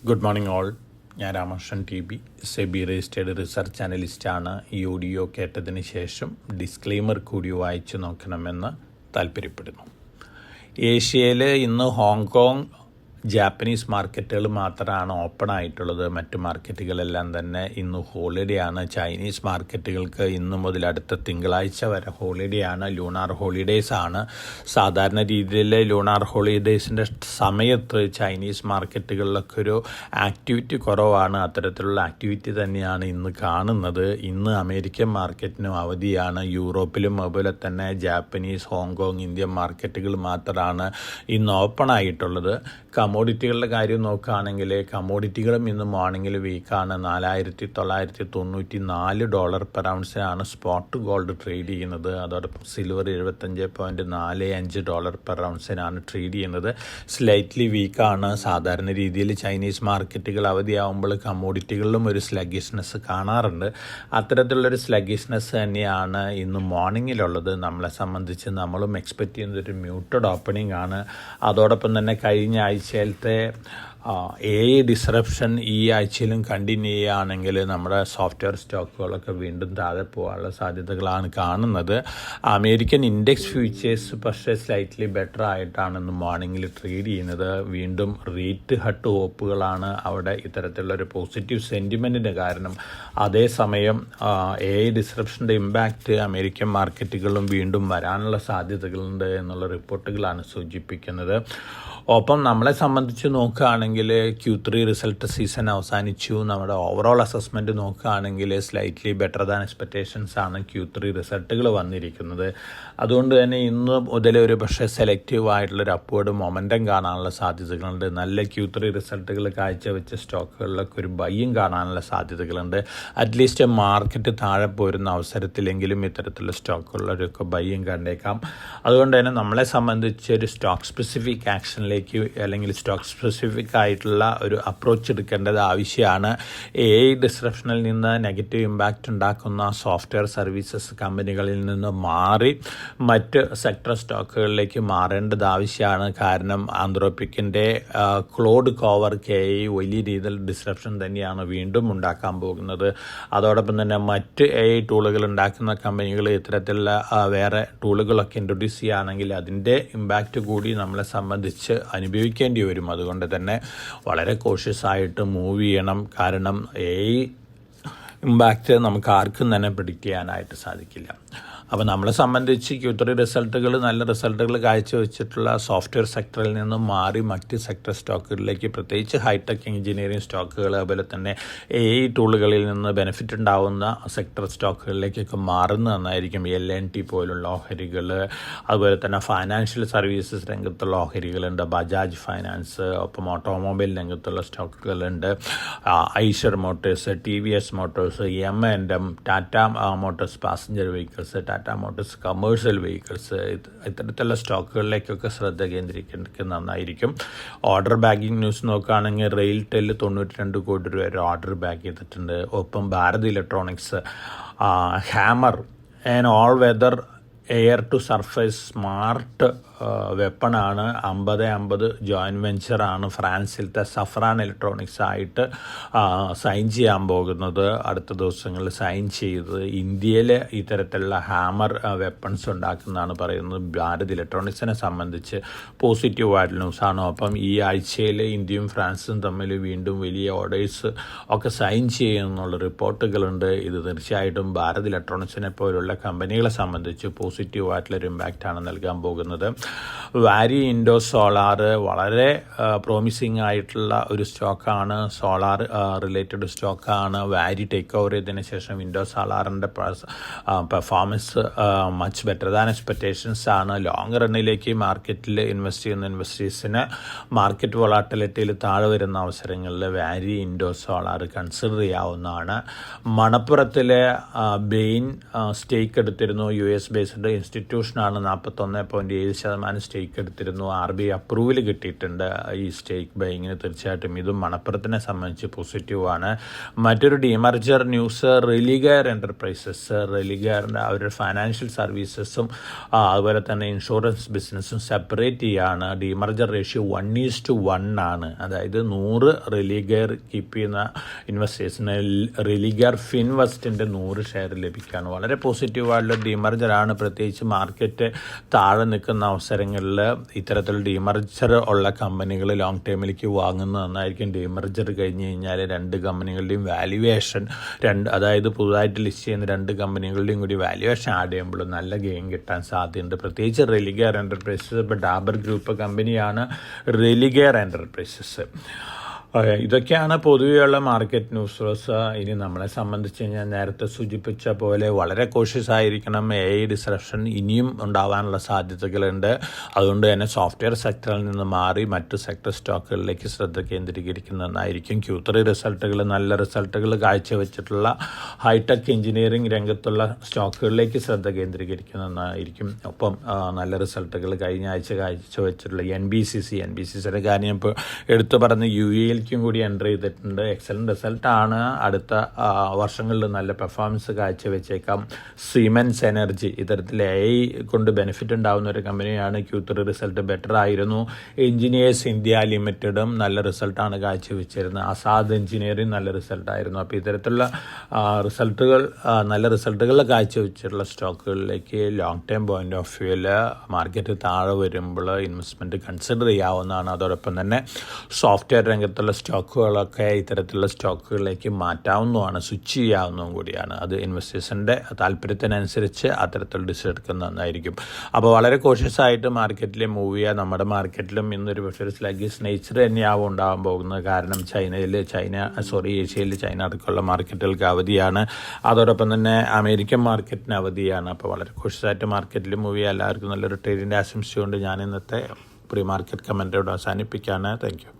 Good morning all. ഞാൻ Ramakrishnan TB, SEBI registered research അനലിസ്റ്റാണ്. ഈ ഓഡിയോ കേട്ടതിന് ശേഷം ഡിസ്ക്ലെയിമർ കൂടി വായിച്ചു നോക്കണമെന്ന് താല്പര്യപ്പെടുന്നു. ഏഷ്യയിൽ ഇന്ന് ഹോങ്കോങ്, ജാപ്പനീസ് മാർക്കറ്റുകൾ മാത്രമാണ് ഓപ്പൺ ആയിട്ടുള്ളത്. മറ്റ് മാർക്കറ്റുകളെല്ലാം തന്നെ ഇന്ന് ഹോളിഡേ ആണ്. ചൈനീസ് മാർക്കറ്റുകൾക്ക് ഇന്ന് മുതൽ അടുത്ത തിങ്കളാഴ്ച വരെ ഹോളിഡേ ആണ്. ലൂണാർ ഹോളിഡേയ്സ് ആണ്. സാധാരണ രീതിയിൽ ലൂണാർ ഹോളിഡേയ്സിൻ്റെ സമയത്ത് ചൈനീസ് മാർക്കറ്റുകളിലൊക്കെ ഒരു ആക്ടിവിറ്റി കുറവാണ്. അത്തരത്തിലുള്ള ആക്ടിവിറ്റി തന്നെയാണ് ഇന്ന് കാണുന്നത്. ഇന്ന് അമേരിക്കൻ മാർക്കറ്റിനും അവധിയാണ്. യൂറോപ്പിലും അതുപോലെ തന്നെ ജാപ്പനീസ്, ഹോങ്കോങ്, ഇന്ത്യൻ മാർക്കറ്റുകൾ മാത്രമാണ് ഇന്ന് ഓപ്പൺ ആയിട്ടുള്ളത്. കമോഡിറ്റികളുടെ കാര്യം നോക്കുകയാണെങ്കിൽ കമോഡിറ്റികളും ഇന്ന് മോർണിംഗിൽ വീക്കാണ്. $4,994 പെർ ഔൺസിനാണ് സ്പോട്ട് ഗോൾഡ് ട്രേഡ് ചെയ്യുന്നത്. അതോടൊപ്പം സിൽവർ $75.45 പെർ ഔൺസിനാണ് ട്രേഡ് ചെയ്യുന്നത്. സ്ലൈറ്റ്ലി വീക്കാണ്. സാധാരണ രീതിയിൽ ചൈനീസ് മാർക്കറ്റുകൾ അവധിയാവുമ്പോൾ കമോഡിറ്റികളിലും ഒരു സ്ലഗിഷ്നെസ് കാണാറുണ്ട്. അത്തരത്തിലുള്ളൊരു സ്ലഗിഷ്നെസ് തന്നെയാണ് ഇന്ന് മോർണിംഗിലുള്ളത്. നമ്മളെ സംബന്ധിച്ച് നമ്മളും എക്സ്പെക്റ്റ് ചെയ്യുന്നതൊരു മ്യൂട്ടഡ് ഓപ്പണിംഗ് ആണ്. അതോടൊപ്പം തന്നെ കഴിഞ്ഞ ആഴ്ചയിലത്തെ ഡിസ്റപ്ഷൻ ഈ ആഴ്ചയിലും കണ്ടിന്യൂ ചെയ്യുകയാണെങ്കിൽ നമ്മുടെ സോഫ്റ്റ്വെയർ സ്റ്റോക്കുകളൊക്കെ വീണ്ടും താഴെ പോകാനുള്ള സാധ്യതകളാണ് കാണുന്നത്. അമേരിക്കൻ ഇൻഡെക്സ് ഫ്യൂച്ചേഴ്സ് പക്ഷേ സ്ലൈറ്റ്ലി ബെറ്റർ ആയിട്ടാണ് ഇന്ന് മോർണിംഗിൽ ട്രേഡ് ചെയ്യുന്നത്. വീണ്ടും റേറ്റ് ഹട്ട് ഹോപ്പുകളാണ് അവിടെ ഇത്തരത്തിലുള്ളൊരു പോസിറ്റീവ് സെൻറ്റിമെൻറ്റിന് കാരണം. അതേസമയം ഡിസ്റപ്ഷൻ്റെ ഇമ്പാക്റ്റ് അമേരിക്കൻ മാർക്കറ്റുകളിലും വീണ്ടും വരാനുള്ള സാധ്യതകളുണ്ട് എന്നുള്ള റിപ്പോർട്ടുകളാണ് സൂചിപ്പിക്കുന്നത്. ഒപ്പം നമ്മളെ സംബന്ധിച്ച് നോക്കുകയാണെങ്കിൽ Q3 റിസൾട്ട് സീസൺ അവസാനിച്ചു. നമ്മുടെ ഓവറോൾ അസസ്മെൻറ്റ് നോക്കുകയാണെങ്കിൽ സ്ലൈറ്റ്ലി ബെറ്റർ ദാൻ എക്സ്പെക്റ്റേഷൻസ് ആണ് Q3 റിസൾട്ടുകൾ വന്നിരിക്കുന്നത്. അതുകൊണ്ട് തന്നെ ഇന്ന് മുതൽ ഒരു പക്ഷേ സെലക്റ്റീവ് ആയിട്ടുള്ളൊരു അപ്വേർഡ് മൊമെൻറ്റം കാണാനുള്ള സാധ്യതകളുണ്ട്. നല്ല Q3 റിസൾട്ടുകൾ കാഴ്ചവെച്ച സ്റ്റോക്കുകളിലൊക്കെ ഒരു ബയ്യും കാണാനുള്ള സാധ്യതകളുണ്ട്. അറ്റ്ലീസ്റ്റ് മാർക്കറ്റ് താഴെ പോരുന്ന അവസരത്തിലെങ്കിലും ഇത്തരത്തിലുള്ള സ്റ്റോക്കുകളിലൊക്കെ ബയ്യും കണ്ടേക്കാം. അതുകൊണ്ട് തന്നെ നമ്മളെ സംബന്ധിച്ച് ഒരു സ്റ്റോക്ക് സ്പെസിഫിക് ആക്ഷനിലേക്ക് അല്ലെങ്കിൽ സ്റ്റോക്ക് സ്പെസിഫിക് ആയിട്ടുള്ള ഒരു അപ്രോച്ച് എടുക്കേണ്ടത് ആവശ്യമാണ്. ഡിസ്റപ്ഷനിൽ നിന്ന് നെഗറ്റീവ് ഇമ്പാക്റ്റ് ഉണ്ടാക്കുന്ന സോഫ്റ്റ്വെയർ സർവീസസ് കമ്പനികളിൽ നിന്ന് മാറി മറ്റ് സെക്ടർ സ്റ്റോക്കുകളിലേക്ക് മാറേണ്ടത് ആവശ്യമാണ്. കാരണം ആന്ത്രോപിക്കിൻ്റെ ക്ലോഡ് കോവർ KI വലിയ രീതിയിൽ ഡിസ്റപ്ഷൻ തന്നെയാണ് വീണ്ടും ഉണ്ടാക്കാൻ പോകുന്നത്. അതോടൊപ്പം തന്നെ മറ്റ് AI ടൂളുകൾ ഉണ്ടാക്കുന്ന കമ്പനികൾ ഇത്തരത്തിലുള്ള വേറെ ടൂളുകളൊക്കെ ഇൻട്രൊഡ്യൂസ് ചെയ്യുകയാണെങ്കിൽ അതിൻ്റെ ഇമ്പാക്റ്റ് കൂടി നമ്മളെ സംബന്ധിച്ച് അനുഭവിക്കേണ്ടി വരും. അതുകൊണ്ട് തന്നെ വളരെ കോഷ്യസ് ആയിട്ട് മൂവ് ചെയ്യണം. കാരണം ഇമ്പാക്റ്റ് നമുക്ക് ആർക്കും തന്നെ പ്രെഡിക്റ്റ് ചെയ്യാനായിട്ട് സാധിക്കില്ല. അപ്പോൾ നമ്മളെ സംബന്ധിച്ച് Q3 റിസൾട്ടുകൾ നല്ല റിസൾട്ടുകൾ കാഴ്ചവെച്ചിട്ടുള്ള സോഫ്റ്റ്വെയർ സെക്ടറിൽ നിന്നും മാറി മറ്റ് സെക്ടർ സ്റ്റോക്കുകളിലേക്ക്, പ്രത്യേകിച്ച് ഹൈടെക് എഞ്ചിനീയറിംഗ് സ്റ്റോക്കുകൾ അതുപോലെ തന്നെ AI ടൂളുകളിൽ നിന്ന് ബെനിഫിറ്റ് ഉണ്ടാവുന്ന സെക്ടർ സ്റ്റോക്കുകളിലേക്കൊക്കെ മാറുന്നത് നന്നായിരിക്കും. LNT പോലുള്ള ഓഹരികൾ, അതുപോലെ തന്നെ ഫൈനാൻഷ്യൽ സർവീസസ് രംഗത്തുള്ള ഓഹരികളുണ്ട്. ബജാജ് ഫൈനാൻസ്, ഒപ്പം ഓട്ടോമൊബൈൽ രംഗത്തുള്ള സ്റ്റോക്കുകളുണ്ട്. Eicher motors, TVS motors, M&M, Tata motors passenger vehicles, Tata motors commercial vehicles, ഇത്തരത്തിലുള്ള സ്റ്റോക്കുകളിലേക്കൊക്കെ ശ്രദ്ധ കേന്ദ്രീകരിക്കുന്നത് നന്നായിരിക്കും. ഓർഡർ ബാഗിങ് ന്യൂസ് നോക്കുകയാണെങ്കിൽ റെയിൽടെൽ 92 കോടി രൂപ വരെ ഓർഡർ ബാഗ് ചെയ്തിട്ടുണ്ട്. ഒപ്പം Bharat electronics hammer and all weather air to surface smart വെപ്പണാണ്. 50-50 ജോയിൻറ്റ് വെഞ്ചറാണ് ഫ്രാൻസിലത്തെ സഫ്രാൻ ഇലക്ട്രോണിക്സ് ആയിട്ട് സൈൻ ചെയ്യാൻ പോകുന്നത്. അടുത്ത ദിവസങ്ങളിൽ സൈൻ ചെയ്ത് ഇന്ത്യയിൽ ഇത്തരത്തിലുള്ള ഹാമർ വെപ്പൺസ് ഉണ്ടാക്കുന്നതാണ് പറയുന്നത്. ഭാരത് ഇലക്ട്രോണിക്സിനെ സംബന്ധിച്ച് പോസിറ്റീവായിട്ടുള്ള ന്യൂസാണ്. അപ്പം ഈ ആഴ്ചയിൽ ഇന്ത്യയും ഫ്രാൻസും തമ്മിൽ വീണ്ടും വലിയ ഓർഡേഴ്സ് ഒക്കെ സൈൻ ചെയ്യുന്നുള്ള റിപ്പോർട്ടുകളുണ്ട്. ഇത് തീർച്ചയായിട്ടും ഭാരത് ഇലക്ട്രോണിക്സിനെ പോലുള്ള കമ്പനികളെ സംബന്ധിച്ച് പോസിറ്റീവായിട്ടുള്ളൊരു ഇമ്പാക്റ്റാണ് നൽകാൻ പോകുന്നത്. വാരി ഇൻഡോ സോളാർ വളരെ പ്രോമിസിങ് ആയിട്ടുള്ള ഒരു സ്റ്റോക്കാണ്. സോളാർ റിലേറ്റഡ് സ്റ്റോക്കാണ്. വാരി ടേക്ക് ഓവർ ചെയ്തതിന് ശേഷം ഇൻഡോ സോളാറിൻ്റെ performance much better than expectations ആണ്. ലോങ് റണ്ണിലേക്ക് മാർക്കറ്റിൽ ഇൻവെസ്റ്റ് ചെയ്യുന്ന ഇൻവെസ്റ്റേഴ്സിന് മാർക്കറ്റ് വൊളാറ്റിലിറ്റിയിൽ താഴെ വരുന്ന അവസരങ്ങളിൽ വാരി ഇൻഡോ സോളാർ കൺസിഡർ ചെയ്യാവുന്നതാണ്. മണപ്പുറത്തിലെ ബെയിൻ സ്റ്റേക്ക് എടുത്തിരുന്നു. US based ഇൻസ്റ്റിറ്റ്യൂഷനാണ്. 41.7% 50% സ്റ്റേക്ക് എടുത്തിരുന്നു. RBI അപ്രൂവൽ കിട്ടിയിട്ടുണ്ട് ഈ സ്റ്റേക്ക് ബൈങ്ങിന്. തീർച്ചയായിട്ടും ഇതും മണപ്പുറത്തിനെ സംബന്ധിച്ച് പോസിറ്റീവാണ്. മറ്റൊരു ഡീമർജർ ന്യൂസ് റെലിഗെയർ എൻ്റർപ്രൈസസ്. റെലിഗെയറിൻ്റെ അവരുടെ ഫൈനാൻഷ്യൽ സർവീസസും അതുപോലെ തന്നെ ഇൻഷുറൻസ് ബിസിനസ്സും സെപ്പറേറ്റ് ചെയ്യാണ്. ഡീമർജർ റേഷ്യോ 1:1 ആണ്. അതായത് 100 റെലിഗെയർ കീപ്പ് ചെയ്യുന്ന ഇൻവെസ്റ്റേഴ്സിന് റെലിഗെയർ ഫിൻവെസ്റ്റിൻ്റെ 100 ഷെയർ ലഭിക്കുകയാണ്. വളരെ പോസിറ്റീവായിട്ടുള്ള ഡീമർജറാണ്. പ്രത്യേകിച്ച് മാർക്കറ്റ് താഴെ നിൽക്കുന്ന അവസരങ്ങളിൽ ഇത്തരത്തിൽ ഡീമർജർ ഉള്ള കമ്പനികൾ ലോങ് ടൈമിലേക്ക് വാങ്ങുന്നത് നന്നായിരിക്കും. ഡീമർജർ കഴിഞ്ഞ് കഴിഞ്ഞാൽ 2 കമ്പനികളുടെയും വാല്യുവേഷൻ അതായത് പുതുതായിട്ട് ലിസ്റ്റ് ചെയ്യുന്ന 2 കമ്പനികളുടെയും കൂടി വാല്യുവേഷൻ ആഡ് ചെയ്യുമ്പോൾ നല്ല ഗെയിൻ കിട്ടാൻ സാധ്യതയുണ്ട്. പ്രത്യേകിച്ച് റെലിഗെയർ എൻ്റർപ്രൈസസ്. ഇപ്പോൾ ഡാബർ ഗ്രൂപ്പ് കമ്പനിയാണ് റെലിഗെയർ എൻ്റർപ്രൈസസ്. ഇതൊക്കെയാണ് പൊതുവെയുള്ള മാർക്കറ്റ് ന്യൂസ്. ഇനി നമ്മളെ സംബന്ധിച്ച് ഞാൻ നേരത്തെ സൂചിപ്പിച്ച പോലെ വളരെ കോഷ്യസ് ആയിരിക്കണം. AI ഡിസ്റപ്ഷൻ ഇനിയും ഉണ്ടാവാനുള്ള സാധ്യതകളുണ്ട്. അതുകൊണ്ട് തന്നെ സോഫ്റ്റ്വെയർ സെക്ടറിൽ നിന്ന് മാറി മറ്റ് സെക്ടർ സ്റ്റോക്കുകളിലേക്ക് ശ്രദ്ധ കേന്ദ്രീകരിക്കുന്നതായിരിക്കും. Q3 റിസൾട്ടുകൾ നല്ല റിസൾട്ടുകൾ കാഴ്ചവെച്ചിട്ടുള്ള ഹൈടെക് എഞ്ചിനീയറിംഗ് രംഗത്തുള്ള സ്റ്റോക്കുകളിലേക്ക് ശ്രദ്ധ കേന്ദ്രീകരിക്കുന്നതായിരിക്കും. ഒപ്പം നല്ല റിസൾട്ടുകൾ കഴിഞ്ഞ ആഴ്ച കാഴ്ചവെച്ചിട്ടുള്ള NBCCയുടെ കാര്യം ഇപ്പോൾ എടുത്തു പറഞ്ഞ് UAE കൂടി എൻ്റർ ചെയ്തിട്ടുണ്ട്. എക്സലന്റ് റിസൾട്ടാണ്. അടുത്ത വർഷങ്ങളിൽ നല്ല പെർഫോമൻസ് കാഴ്ചവെച്ചേക്കാം. സിമെൻസ് എനർജി ഇത്തരത്തിൽ AI കൊണ്ട് ബെനിഫിറ്റ് ഉണ്ടാകുന്ന ഒരു കമ്പനിയാണ്. Q3 റിസൾട്ട് ബെറ്റർ ആയിരുന്നു. എഞ്ചിനീയേഴ്സ് ഇന്ത്യ ലിമിറ്റഡും നല്ല റിസൾട്ടാണ് കാഴ്ചവെച്ചിരുന്നത്. അസാദ് എഞ്ചിനീയറിംഗ് നല്ല റിസൾട്ടായിരുന്നു. അപ്പോൾ ഇത്തരത്തിലുള്ള നല്ല റിസൾട്ടുകൾ കാഴ്ചവെച്ചിട്ടുള്ള സ്റ്റോക്കുകളിലേക്ക് ലോങ് ടൈം പോയിന്റ് ഓഫ് വ്യൂവിൽ മാർക്കറ്റ് താഴെ വരുമ്പോൾ ഇൻവെസ്റ്റ്മെൻറ്റ് കൺസിഡർ ചെയ്യാവുന്നതാണ്. അതോടൊപ്പം തന്നെ സോഫ്റ്റ്വെയർ രംഗത്തുള്ള സ്റ്റോക്കുകളൊക്കെ ഇത്തരത്തിലുള്ള സ്റ്റോക്കുകളിലേക്ക് മാറ്റാവുന്നതാണ്, സ്വിച്ച് ചെയ്യാവുന്നതും കൂടിയാണ്. അത് ഇൻവെസ്റ്റേഴ്സിൻ്റെ താല്പര്യത്തിനനുസരിച്ച് അത്തരത്തിൽ ഡിസിഷൻ എടുക്കുന്നതായിരിക്കും. അപ്പോൾ വളരെ കോഷ്യസ് ആയിട്ട് മാർക്കറ്റിൽ മൂവ് ചെയ്യുക. നമ്മുടെ മാർക്കറ്റിലും ഇന്നൊരു പക്ഷേ ഒരു സ്ലഗ്ഗിഷ് നേച്ചർ തന്നെയാവും ഉണ്ടാകാൻ പോകുന്നത്. കാരണം ഏഷ്യയിൽ ചൈന അടക്കമുള്ള മാർക്കറ്റുകൾക്ക് അവധിയാണ്. അതോടൊപ്പം തന്നെ അമേരിക്കൻ മാർക്കറ്റിന് അവധിയാണ്. അപ്പോൾ വളരെ കോഷ്യസ് ആയിട്ട് മാർക്കറ്റിൽ മൂവ് ചെയ്യുക. എല്ലാവർക്കും നല്ലൊരു ട്രേഡിൻ്റെ ആശംസയുണ്ട്. ഞാൻ ഇന്നത്തെ പ്രീ മാർക്കറ്റ് കമൻറ്റോട് അവസാനിപ്പിക്കുകയാണ്. Thank you.